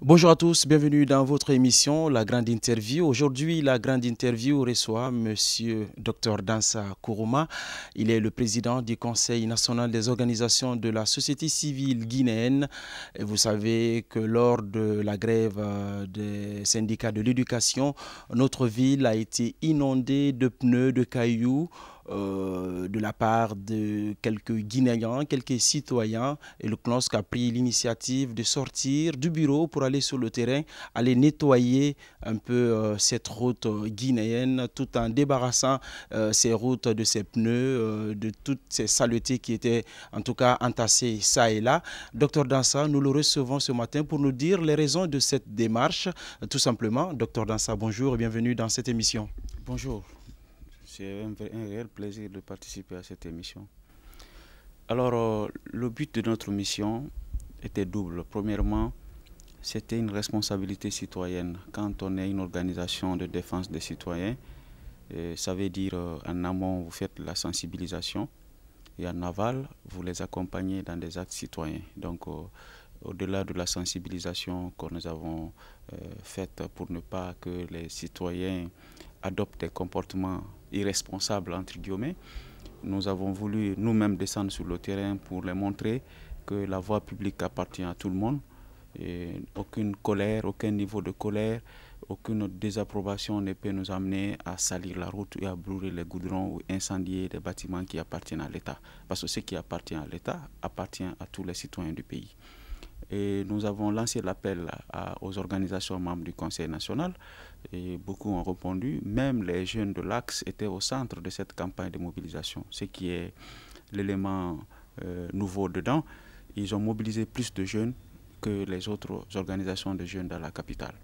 Bonjour à tous, bienvenue dans votre émission La Grande Interview. Aujourd'hui, la Grande Interview reçoit Monsieur Dr Dansa Kourouma. Il est le président du Conseil national des organisations de la société civile guinéenne. Et vous savez que lors de la grève des syndicats de l'éducation, notre ville a été inondée de pneus, de cailloux, de la part de quelques Guinéens, quelques citoyens. Et le CNOSC a pris l'initiative de sortir du bureau pour aller sur le terrain, aller nettoyer un peu cette route guinéenne tout en débarrassant ces routes de ces pneus, de toutes ces saletés qui étaient en tout cas entassées ça et là. Docteur Dansa, nous le recevons ce matin pour nous dire les raisons de cette démarche. Tout simplement, Docteur Dansa, bonjour et bienvenue dans cette émission. Bonjour, c'est un réel plaisir de participer à cette émission. Alors, le but de notre mission était double. Premièrement, c'était une responsabilité citoyenne. Quand on est une organisation de défense des citoyens, ça veut dire en amont, vous faites la sensibilisation et en aval, vous les accompagnez dans des actes citoyens. Donc, au-delà de la sensibilisation que nous avons faite pour ne pas que les citoyens adoptent des comportements irresponsables, entre guillemets, nous avons voulu nous-mêmes descendre sur le terrain pour les montrer que la voie publique appartient à tout le monde. Et aucune colère, aucun niveau de colère, aucune désapprobation ne peut nous amener à salir la route et à brûler les goudrons ou incendier des bâtiments qui appartiennent à l'État. Parce que ce qui appartient à l'État appartient à tous les citoyens du pays. Et nous avons lancé l'appel aux organisations membres du Conseil national et beaucoup ont répondu. Même les jeunes de l'Axe étaient au centre de cette campagne de mobilisation, ce qui est l'élément nouveau dedans. Ils ont mobilisé plus de jeunes que les autres organisations de jeunes dans la capitale.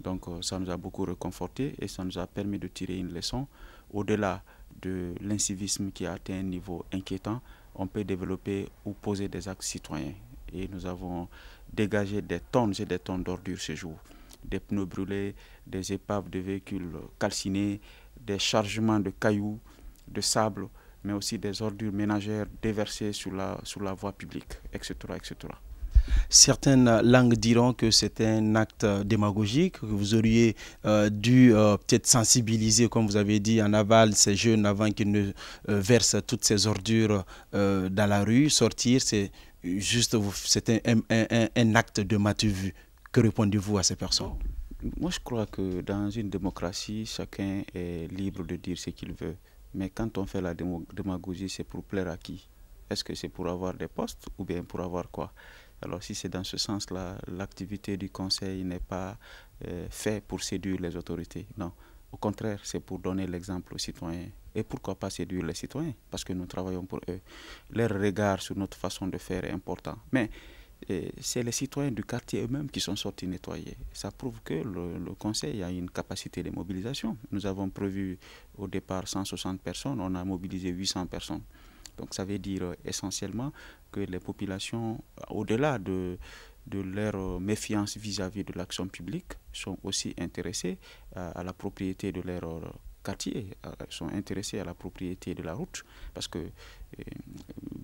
Donc ça nous a beaucoup réconforté et ça nous a permis de tirer une leçon. Au-delà de l'incivisme qui a atteint un niveau inquiétant, on peut développer ou poser des actes citoyens. Et nous avons dégagé des tonnes et des tonnes d'ordures ce jour. Des pneus brûlés, des épaves de véhicules calcinés, des chargements de cailloux, de sable, mais aussi des ordures ménagères déversées sur la voie publique, etc., etc. Certaines langues diront que c'est un acte démagogique, que vous auriez dû peut-être sensibiliser, comme vous avez dit, en aval ces jeunes avant qu'ils ne versent toutes ces ordures dans la rue. Sortir, c'est juste c'est un acte de matu vu. Que répondez-vous à ces personnes? Moi, je crois que dans une démocratie, chacun est libre de dire ce qu'il veut. Mais quand on fait la démagogie, c'est pour plaire à qui? Est-ce que c'est pour avoir des postes ou bien pour avoir quoi? Alors si c'est dans ce sens-là, l'activité du conseil n'est pas faite pour séduire les autorités. Non, au contraire, c'est pour donner l'exemple aux citoyens. Et pourquoi pas séduire les citoyens? Parce que nous travaillons pour eux. Leur regard sur notre façon de faire est important. Mais c'est les citoyens du quartier eux-mêmes qui sont sortis nettoyer. Ça prouve que le conseil a une capacité de mobilisation. Nous avons prévu au départ 160 personnes, on a mobilisé 800 personnes. Donc ça veut dire essentiellement que les populations, au-delà de leur méfiance vis-à-vis de l'action publique, sont aussi intéressées à la propriété de leur quartier, sont intéressés à la propriété de la route, parce que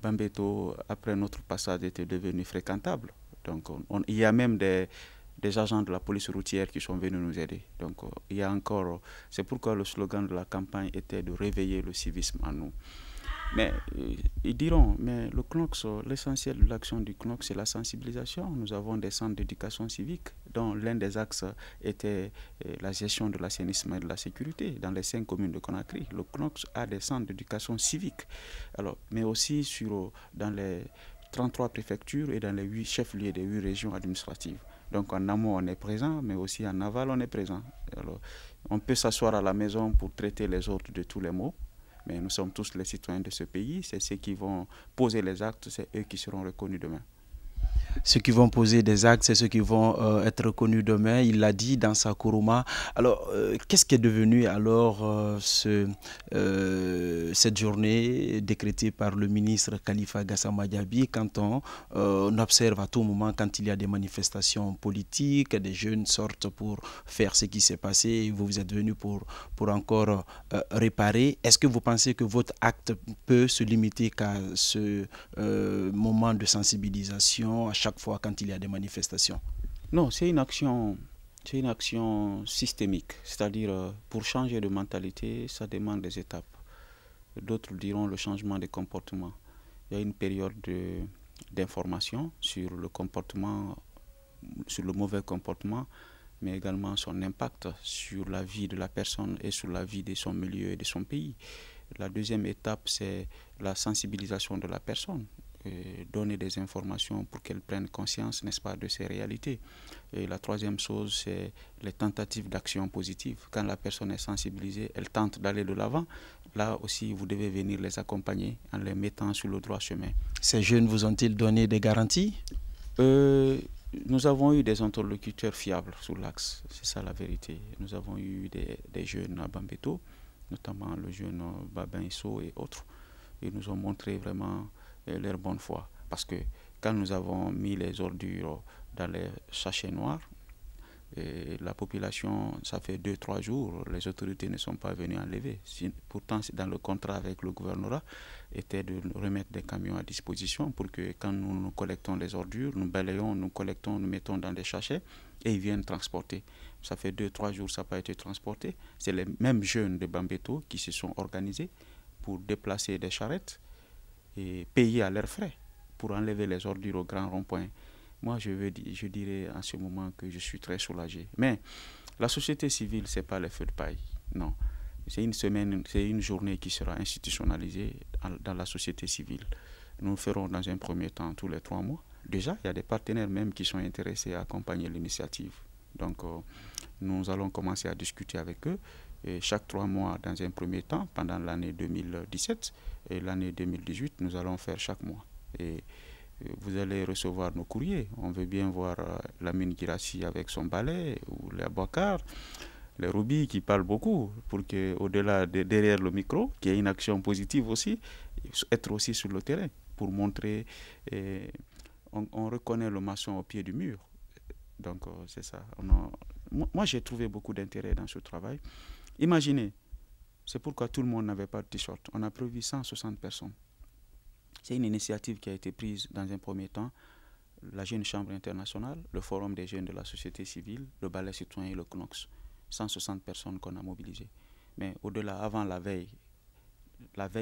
Bambeto, après notre passage, était devenu fréquentable. Donc il y a même des agents de la police routière qui sont venus nous aider. Donc il y a encore, c'est pourquoi le slogan de la campagne était de réveiller le civisme en nous. Mais ils diront, mais le CNOCS, l'essentiel de l'action du CNOCS, c'est la sensibilisation. Nous avons des centres d'éducation civique dont l'un des axes était la gestion de l'assainissement et de la sécurité dans les 5 communes de Conakry. Le CNOCS a des centres d'éducation civique, alors, mais aussi dans les 33 préfectures et dans les 8 chefs-lieux des 8 régions administratives. Donc en amont, on est présent, mais aussi en aval, on est présent. Alors, on peut s'asseoir à la maison pour traiter les autres de tous les maux. Mais nous sommes tous les citoyens de ce pays, c'est ceux qui vont poser les actes, c'est eux qui seront reconnus demain. Ceux qui vont poser des actes, c'est ceux qui vont être reconnus demain. Il l'a dit dans sa Kourouma. Alors, qu'est-ce qui est devenu alors cette journée décrétée par le ministre Khalifa Gassama Diaby quand on observe à tout moment, quand il y a des manifestations politiques, des jeunes sortent pour faire ce qui s'est passé et vous êtes venu pour encore réparer. Est-ce que vous pensez que votre acte peut se limiter qu'à ce moment de sensibilisation à chaque fois quand il y a des manifestations? Non, c'est une action systémique. C'est-à-dire, pour changer de mentalité, ça demande des étapes. D'autres diront le changement de comportement. Il y a une période d'information sur le comportement, sur le mauvais comportement, mais également son impact sur la vie de la personne et sur la vie de son milieu et de son pays. La deuxième étape, c'est la sensibilisation de la personne. Donner des informations pour qu'elle prenne conscience, n'est-ce pas, de ces réalités. Et la troisième chose, c'est les tentatives d'action positive. Quand la personne est sensibilisée, elle tente d'aller de l'avant. Là aussi, vous devez venir les accompagner en les mettant sur le droit chemin. Ces jeunes vous ont-ils donné des garanties? Nous avons eu des interlocuteurs fiables sur l'axe, c'est ça la vérité. Nous avons eu des jeunes à Bambeto, notamment le jeune Babin Isso et autres. Ils nous ont montré vraiment leur bonne foi. Parce que quand nous avons mis les ordures dans les sachets noirs, la population, ça fait 2-3 jours, les autorités ne sont pas venues enlever. Pourtant, dans le contrat avec le gouvernorat, était de remettre des camions à disposition pour que quand nous collectons les ordures, nous balayons, nous collectons, nous mettons dans des sachets et ils viennent transporter. Ça fait 2-3 jours, ça n'a pas été transporté. C'est les mêmes jeunes de Bambeto qui se sont organisés pour déplacer des charrettes et payer à leurs frais pour enlever les ordures au grand rond-point. Moi, je dirais en ce moment que je suis très soulagé. Mais la société civile, ce n'est pas les feux de paille. Non. C'est une journée qui sera institutionnalisée dans la société civile. Nous le ferons dans un premier temps tous les 3 mois. Déjà, il y a des partenaires même qui sont intéressés à accompagner l'initiative. Donc, nous allons commencer à discuter avec eux. Et chaque 3 mois dans un premier temps, pendant l'année 2017 et l'année 2018, nous allons faire chaque mois. Et vous allez recevoir nos courriers. On veut bien voir Lamine Girassi avec son balai, ou les Abouakar, les Ruby qui parlent beaucoup, pour qu'au-delà, derrière le micro, qu'il y ait une action positive aussi, être aussi sur le terrain, pour montrer, on reconnaît le maçon au pied du mur. Donc c'est ça. Moi j'ai trouvé beaucoup d'intérêt dans ce travail. Imaginez, c'est pourquoi tout le monde n'avait pas de t-shirt. On a prévu 160 personnes. C'est une initiative qui a été prise dans un premier temps, la Jeune Chambre internationale, le Forum des jeunes de la société civile, le Balai citoyen et le CNOX. 160 personnes qu'on a mobilisées. Mais au-delà, avant la veille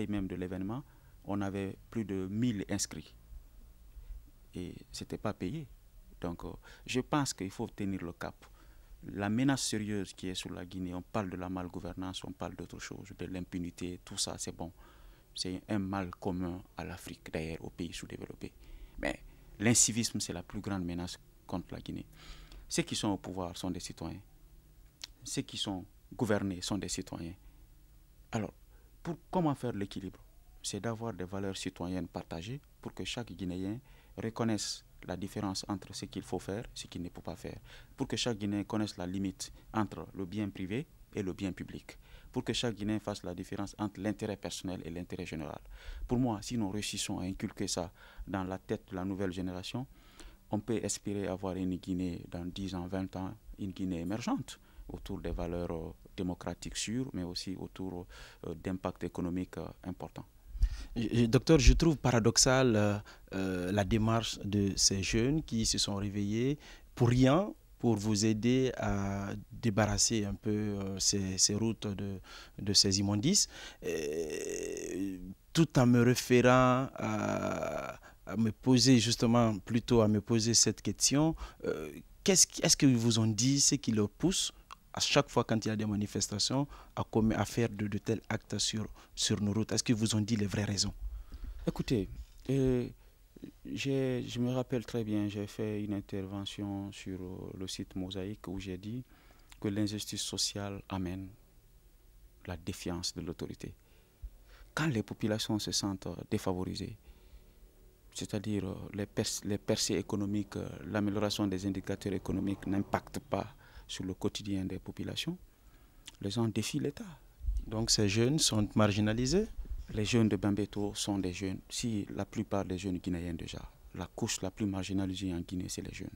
même de l'événement, on avait plus de 1000 inscrits. Et ce n'était pas payé. Donc je pense qu'il faut tenir le cap. La menace sérieuse qui est sur la Guinée, on parle de la malgouvernance, on parle d'autre chose, de l'impunité, tout ça, c'est bon. C'est un mal commun à l'Afrique, d'ailleurs aux pays sous-développés. Mais l'incivisme, c'est la plus grande menace contre la Guinée. Ceux qui sont au pouvoir sont des citoyens. Ceux qui sont gouvernés sont des citoyens. Alors, comment faire l'équilibre? C'est d'avoir des valeurs citoyennes partagées pour que chaque Guinéen reconnaisse la différence entre ce qu'il faut faire et ce qu'il ne peut pas faire. Pour que chaque Guinéen connaisse la limite entre le bien privé et le bien public. Pour que chaque Guinéen fasse la différence entre l'intérêt personnel et l'intérêt général. Pour moi, si nous réussissons à inculquer ça dans la tête de la nouvelle génération, on peut espérer avoir une Guinée dans 10 ans, 20 ans, une Guinée émergente, autour des valeurs démocratiques sûres, mais aussi autour d'impact économique important. Docteur, je trouve paradoxal la démarche de ces jeunes qui se sont réveillés pour rien, pour vous aider à débarrasser un peu ces routes de ces immondices, tout en me référant à me poser justement, plutôt à me poser cette question, est-ce qu'ils vous ont dit ce qui leur pousse à chaque fois quand il y a des manifestations à faire de tels actes sur nos routes? Est-ce qu'ils vous ont dit les vraies raisons? Écoutez, je me rappelle très bien, j'ai fait une intervention sur le site Mosaïque où j'ai dit que l'injustice sociale amène la défiance de l'autorité. Quand les populations se sentent défavorisées, c'est-à-dire les percées économiques, l'amélioration des indicateurs économiques n'impactent pas sur le quotidien des populations, les gens défient l'État. Donc ces jeunes sont marginalisés? Les jeunes de Bambeto sont des jeunes, si la plupart des jeunes guinéens déjà, la couche la plus marginalisée en Guinée, c'est les jeunes.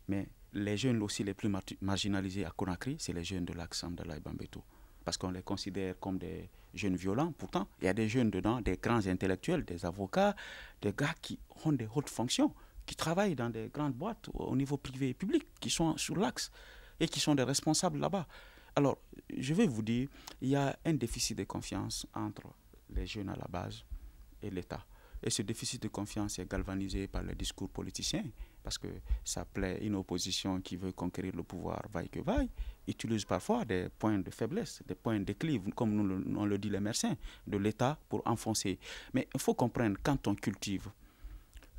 Mais les jeunes aussi les plus marginalisés à Conakry, c'est les jeunes de l'axe Amdala et Bambeto. Parce qu'on les considère comme des jeunes violents. Pourtant, il y a des jeunes dedans, des grands intellectuels, des avocats, des gars qui ont des hautes fonctions, qui travaillent dans des grandes boîtes au niveau privé et public, qui sont sur l'axe et qui sont des responsables là-bas. Alors, je vais vous dire, il y a un déficit de confiance entre les jeunes à la base et l'État. Et ce déficit de confiance est galvanisé par les discours politiciens, parce que ça plaît une opposition qui veut conquérir le pouvoir, vaille que vaille, utilise parfois des points de faiblesse, des points de déclive, comme on le dit les médecins, de l'État pour enfoncer. Mais il faut comprendre, quand on cultive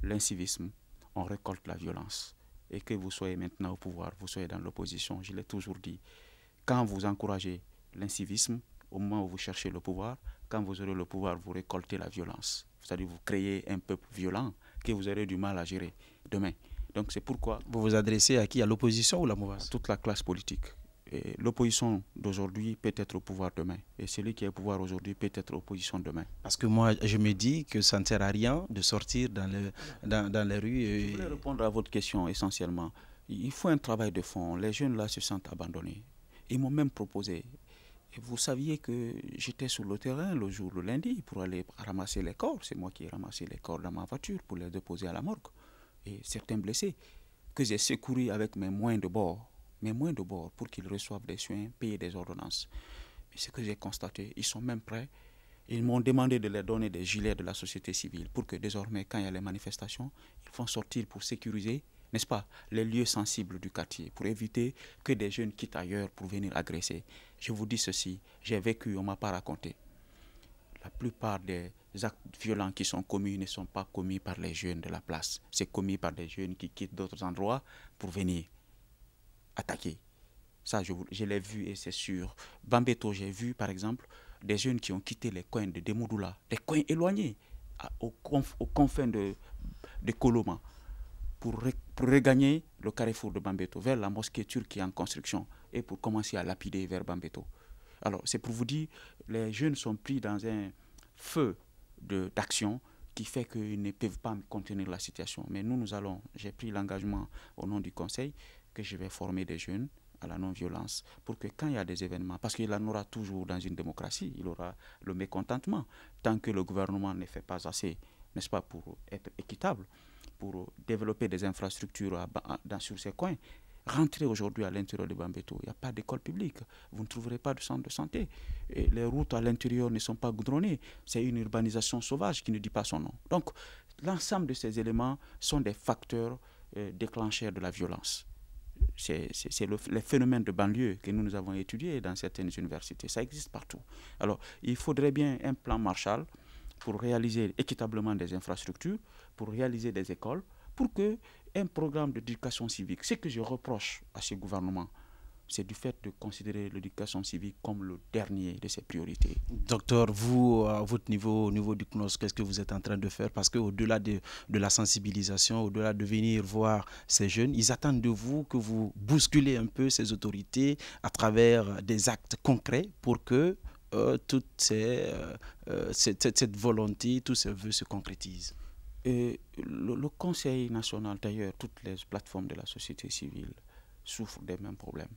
l'incivisme, on récolte la violence. Et que vous soyez maintenant au pouvoir, vous soyez dans l'opposition, je l'ai toujours dit, quand vous encouragez l'incivisme, au moment où vous cherchez le pouvoir, quand vous aurez le pouvoir, vous récoltez la violence. C'est-à-dire vous créez un peuple violent que vous aurez du mal à gérer demain. Donc c'est pourquoi... Vous vous adressez à qui? À l'opposition ou la mauvaise? Toute la classe politique. L'opposition d'aujourd'hui peut être au pouvoir demain. Et celui qui est au pouvoir aujourd'hui peut être opposition demain. Parce que moi, je me dis que ça ne sert à rien de sortir dans les rues. Je voulais répondre à votre question essentiellement. Il faut un travail de fond. Les jeunes là se sentent abandonnés. Ils m'ont même proposé. Et vous saviez que j'étais sur le terrain le lundi, pour aller ramasser les corps. C'est moi qui ai ramassé les corps dans ma voiture pour les déposer à la morgue. Et certains blessés, que j'ai secourus avec mes moyens de bord. Mes moyens de bord pour qu'ils reçoivent des soins, payer des ordonnances. Mais ce que j'ai constaté, ils sont même prêts. Ils m'ont demandé de leur donner des gilets de la société civile pour que désormais, quand il y a les manifestations, ils vont sortir pour sécuriser, n'est-ce pas, les lieux sensibles du quartier, pour éviter que des jeunes quittent ailleurs pour venir agresser. Je vous dis ceci, j'ai vécu, on ne m'a pas raconté. La plupart des actes violents qui sont commis ne sont pas commis par les jeunes de la place. C'est commis par des jeunes qui quittent d'autres endroits pour venir attaquer. Ça, je l'ai vu et c'est sûr. Bambeto, j'ai vu par exemple des jeunes qui ont quitté les coins de Demoudoula, des coins éloignés, aux confins de Koloma, pour regagner le carrefour de Bambeto, vers la mosquée turque qui est en construction, et pour commencer à lapider vers Bambeto. Alors, c'est pour vous dire, les jeunes sont pris dans un feu d'action qui fait qu'ils ne peuvent pas contenir la situation. Mais j'ai pris l'engagement au nom du Conseil que je vais former des jeunes à la non-violence pour que quand il y a des événements, parce qu'il en aura toujours dans une démocratie, il aura le mécontentement, tant que le gouvernement ne fait pas assez, n'est-ce pas, pour être équitable, pour développer des infrastructures sur ces coins. Rentrez aujourd'hui à l'intérieur de Bambeto, il n'y a pas d'école publique, vous ne trouverez pas de centre de santé. Et les routes à l'intérieur ne sont pas goudronnées, c'est une urbanisation sauvage qui ne dit pas son nom. Donc, l'ensemble de ces éléments sont des facteurs déclencheurs de la violence. C'est les phénomènes de banlieue que nous avons étudiés dans certaines universités, ça existe partout. Alors, il faudrait bien un plan Marshall pour réaliser équitablement des infrastructures, pour réaliser des écoles, pour qu'un programme d'éducation civique, ce que je reproche à ce gouvernement, c'est du fait de considérer l'éducation civique comme le dernier de ses priorités. Docteur, vous, à votre niveau, au niveau du CNOS, qu'est-ce que vous êtes en train de faire? Parce qu'au-delà de la sensibilisation, au-delà de venir voir ces jeunes, ils attendent de vous que vous bousculez un peu ces autorités à travers des actes concrets pour que toute cette volonté, tous ces vœux se concrétisent. Et le Conseil national, d'ailleurs, toutes les plateformes de la société civile souffrent des mêmes problèmes.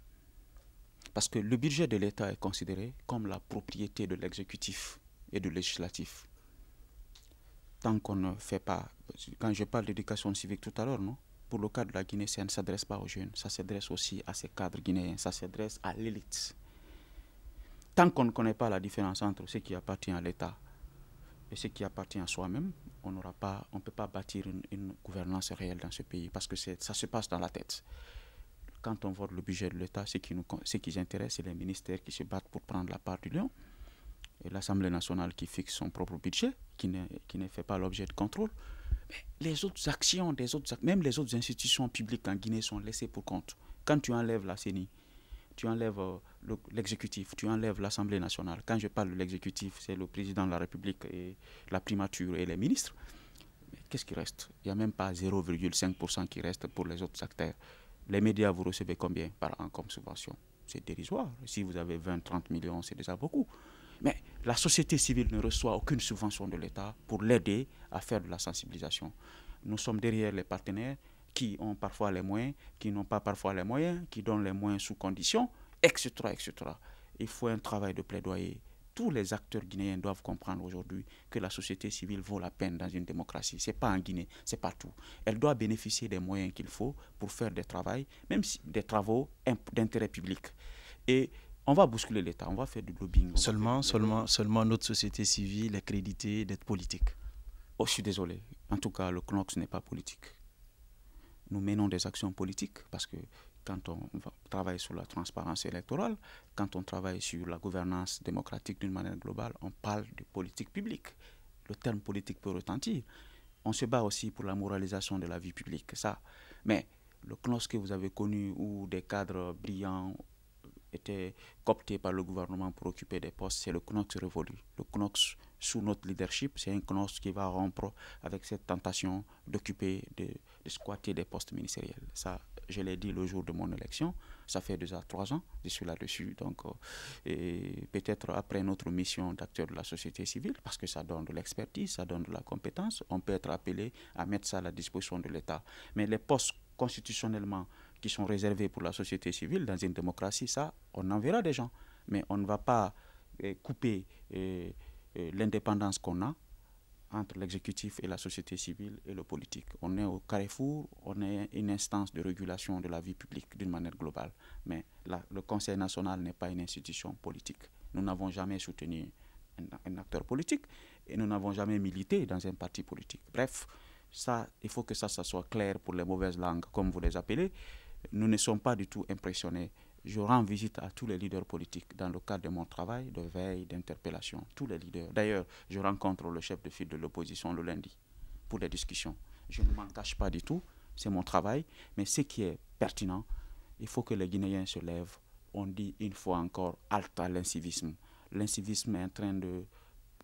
Parce que le budget de l'État est considéré comme la propriété de l'exécutif et du législatif. Tant qu'on ne fait pas, quand je parle d'éducation civique tout à l'heure, non, pour le cas de la Guinée, ça ne s'adresse pas aux jeunes, ça s'adresse aussi à ces cadres guinéens, ça s'adresse à l'élite. Tant qu'on ne connaît pas la différence entre ce qui appartient à l'État et ce qui appartient à soi-même, on ne peut pas bâtir une gouvernance réelle dans ce pays parce que ça se passe dans la tête. Quand on vote le budget de l'État, ce qui nous intéresse, c'est les ministères qui se battent pour prendre la part du lion et l'Assemblée nationale qui fixe son propre budget, qui ne fait pas l'objet de contrôle. Mais les autres actions, même les autres institutions publiques en Guinée sont laissées pour compte. Quand tu enlèves la CENI, tu enlèves l'exécutif, tu enlèves l'Assemblée nationale. Quand je parle de l'exécutif, c'est le président de la République et la primature et les ministres. Mais qu'est-ce qui reste? Il n'y a même pas 0,5% qui reste pour les autres acteurs. Les médias, vous recevez combien par an comme subvention? C'est dérisoire. Si vous avez 20-30 millions, c'est déjà beaucoup. Mais la société civile ne reçoit aucune subvention de l'État pour l'aider à faire de la sensibilisation. Nous sommes derrière les partenaires qui ont parfois les moyens, qui n'ont pas parfois les moyens, qui donnent les moyens sous condition, etc., etc. Il faut un travail de plaidoyer tous les acteurs guinéens doivent comprendre aujourd'hui que la société civile vaut la peine dans une démocratie. Ce n'est pas en Guinée, c'est partout. Elle doit bénéficier des moyens qu'il faut pour faire des travaux, même si des travaux d'intérêt public. Et on va bousculer l'État, on va faire du lobbying. Seulement notre société civile est créditée d'être politique. Oh, je suis désolé. En tout cas, le CNOCS n'est pas politique. Nous menons des actions politiques parce que quand on travaille sur la transparence électorale, quand on travaille sur la gouvernance démocratique d'une manière globale, on parle de politique publique. Le terme politique peut retentir. On se bat aussi pour la moralisation de la vie publique, ça. Mais le CNOSS que vous avez connu, où des cadres brillants étaient cooptés par le gouvernement pour occuper des postes, c'est le CNOSS révolu. Le CNOSS, sous notre leadership, c'est un CNOSS qui va rompre avec cette tentation d'occuper, de squatter des postes ministériels. Ça, je l'ai dit le jour de mon élection, ça fait déjà 3 ans, je suis là-dessus. Donc, et peut-être après notre mission d'acteur de la société civile, parce que ça donne de l'expertise, ça donne de la compétence, on peut être appelé à mettre ça à la disposition de l'État. Mais les postes constitutionnellement qui sont réservés pour la société civile dans une démocratie, ça, on enverra des gens. Mais on ne va pas couper l'indépendance qu'on a entre l'exécutif et la société civile et le politique. On est au carrefour, on est une instance de régulation de la vie publique d'une manière globale. Mais le Conseil national n'est pas une institution politique. Nous n'avons jamais soutenu un acteur politique et nous n'avons jamais milité dans un parti politique. Bref, ça, il faut que ça soit clair pour les mauvaises langues, comme vous les appelez. Nous ne sommes pas du tout impressionnés. Je rends visite à tous les leaders politiques dans le cadre de mon travail de veille, d'interpellation. Tous les leaders. D'ailleurs, je rencontre le chef de file de l'opposition le lundi pour des discussions. Je ne m'en cache pas du tout, c'est mon travail. Mais ce qui est pertinent, il faut que les Guinéens se lèvent. On dit une fois encore, halte à l'incivisme. L'incivisme est en train de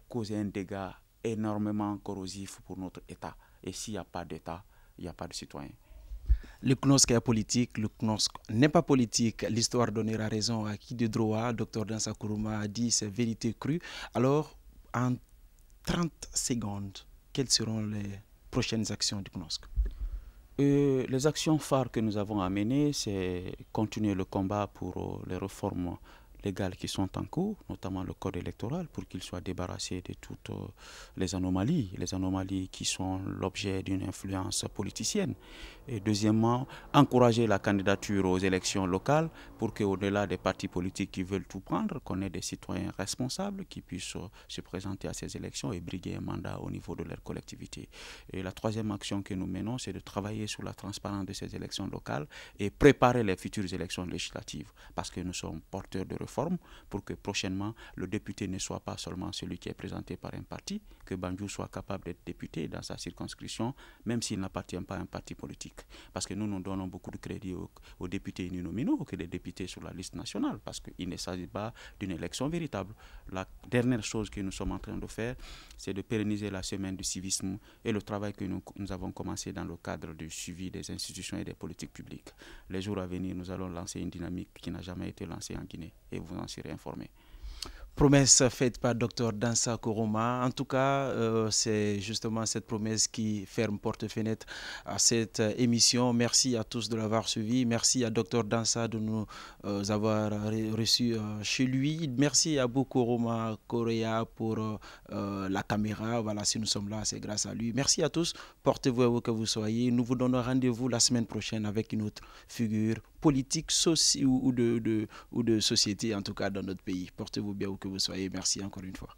causer un dégât énormément corrosif pour notre État. Et s'il n'y a pas d'État, il n'y a pas de citoyens. Le CNOSC est politique, le CNOSC n'est pas politique. L'histoire donnera raison à qui de droit. Dr Dansa Kourouma a dit c'est vérité crue. Alors, en 30 secondes, quelles seront les prochaines actions du CNOSC? Les actions phares que nous avons à mener, c'est continuer le combat pour les réformes légales qui sont en cours, notamment le code électoral, pour qu'il soit débarrassé de toutes les anomalies qui sont l'objet d'une influence politicienne. Et deuxièmement, encourager la candidature aux élections locales pour qu'au-delà des partis politiques qui veulent tout prendre, qu'on ait des citoyens responsables qui puissent se présenter à ces élections et briguer un mandat au niveau de leur collectivité. Et la troisième action que nous menons, c'est de travailler sur la transparence de ces élections locales et préparer les futures élections législatives, parce que nous sommes porteurs de réformes pour que prochainement le député ne soit pas seulement celui qui est présenté par un parti, que Banjou soit capable d'être député dans sa circonscription, même s'il n'appartient pas à un parti politique. Parce que nous donnons beaucoup de crédit aux députés uninominaux que des députés sur la liste nationale, parce qu'il ne s'agit pas d'une élection véritable. La dernière chose que nous sommes en train de faire, c'est de pérenniser la semaine du civisme et le travail que nous avons commencé dans le cadre du suivi des institutions et des politiques publiques. Les jours à venir, nous allons lancer une dynamique qui n'a jamais été lancée en Guinée et vous en serez informés. Promesse faite par Dr Dansa Kourouma. En tout cas, c'est justement cette promesse qui ferme porte-fenêtre à cette émission. Merci à tous de l'avoir suivi. Merci à Dr Dansa de nous avoir reçus chez lui. Merci à Kourouma Korea pour la caméra. Voilà, si nous sommes là, c'est grâce à lui. Merci à tous. Portez-vous où que vous soyez. Nous vous donnons rendez-vous la semaine prochaine avec une autre figure politique ou de société, en tout cas dans notre pays. Portez-vous bien où que vous soyez. Merci encore une fois.